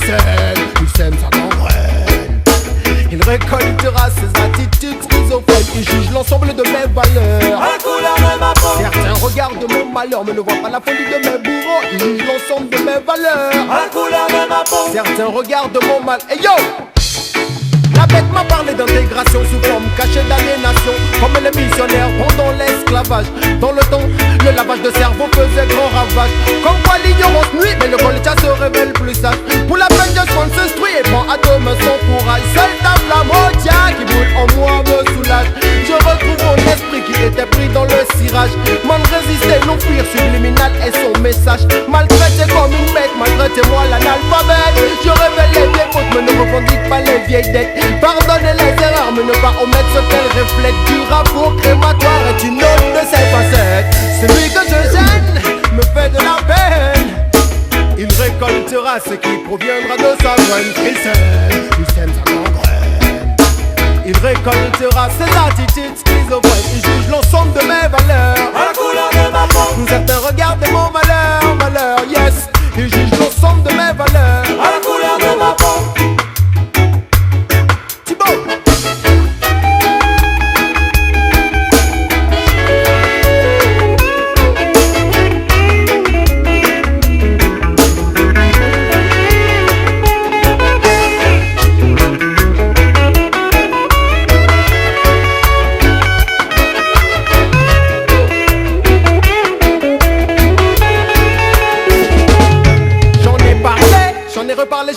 il sème sa gangrène. Il récoltera ses attitudes schizophrènes. Il juge l'ensemble de mes valeurs à la couleur de ma peau. Certains regardent mon malheur mais ne voient pas la folie de mes bourreaux. Ils jugent l'ensemble de mes valeurs à la couleur de ma peau. Certains regardent mon mal. Hey yo! La bête m'a parlé d'intégration sous forme cachée d'aliénation, comme les missionnaires pendant l'esclavage. Dans le temps, le lavage de cerveau faisait grand ravage. Comme quoi l'ignorance nuit, mais le colcha se révèle plus sage. Pour la peine, je soin s'instruit et prends à demain son courage. Seule ta flamme qui brûle en moi me soulage. Je retrouve mon esprit qui était pris dans le cirage. Man résister, non fuir, subliminal est son message. Maltraité comme une bête, maltraitez-moi l'analphabète. Je révèle les vieilles fautes, mais ne revendique pas les vieilles dettes. Pardonnez les erreurs, mais ne pas omettre ce qu'elles reflètent. Du rapport crématoire est une autre de ses facettes. Celui que je gêne me fait de la peine. Il récoltera ce qui proviendra de sa graine. Il sème sa gangrène. Il récoltera ses attitudes schizophrènes. Il juge l'ensemble de mes valeurs à la couleur de ma peau. Certains regardent mon malheur, yes. Il juge l'ensemble de mes valeurs à la couleur de ma peau.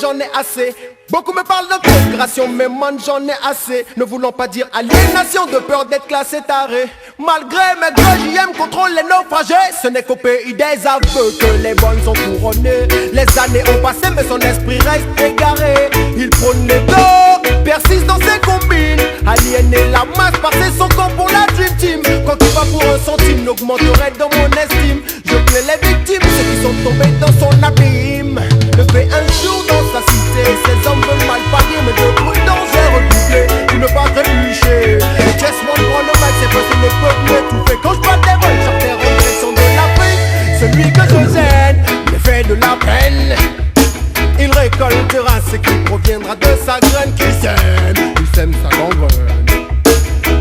J'en ai assez. Beaucoup me parlent d'intégration, mais man j'en ai assez. Ne voulant pas dire aliénation, de peur d'être classé taré. Malgré mes greux, JM contrôle les naufragés. Ce n'est qu'au pays des aveux que les bonnes sont couronnées. Les années ont passé, mais son esprit reste égaré. Il prône les dos, persiste dans ses combines. Aliéner la masse, passer son camp pour la dream team. Quand il va pour un centime, n'augmenterait dans mon estime. Je plains les victimes, ceux qui sont tombés dans son abîme. Le fait un jour dans sa cité, ces hommes veulent mal parler, mais de prudence j'ai redoublé pour ne pas trébucher. Just one pour le mal, c'est parce que le peuple m'étouffer. Quand je bats des vols, j'enterre en de l'Afrique. Celui que je gêne me fait de la peine. Il récoltera ce qui proviendra de sa graine. Il sème sa gangrène.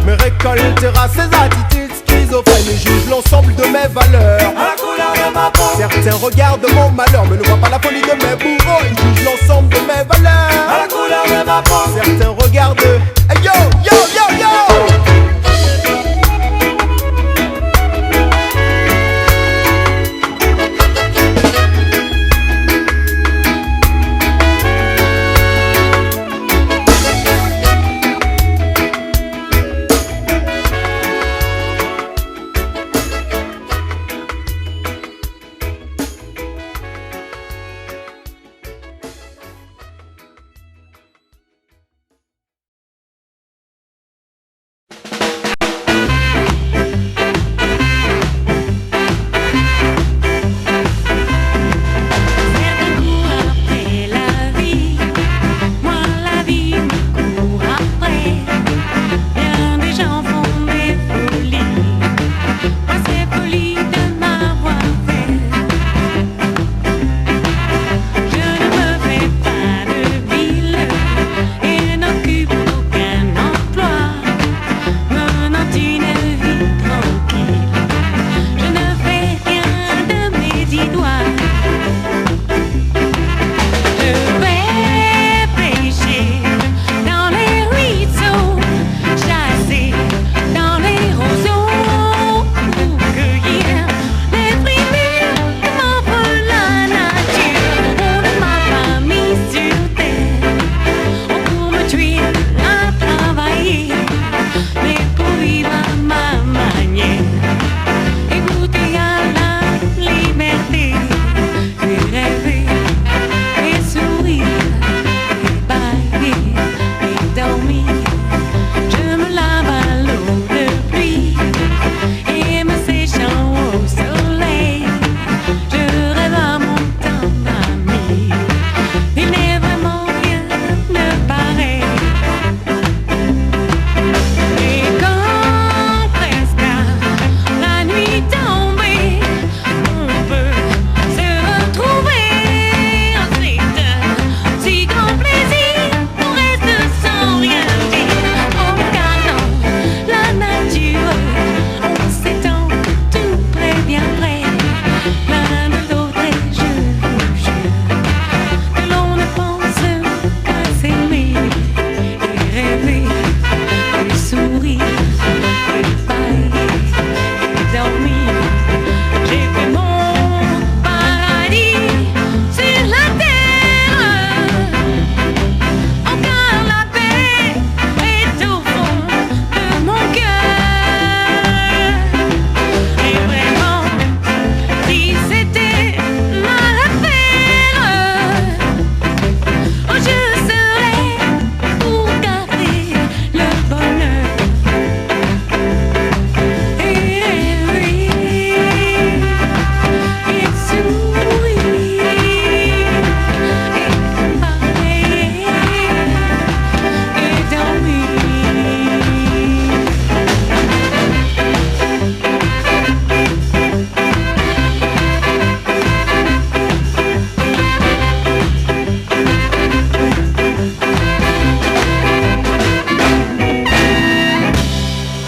Mais récoltera ses attitudes schizophrènes. Il juge l'ensemble de mes valeurs à la couleur de ma peau. Certains regardent mon malheur mais ne voient pas la folie de mes bouts.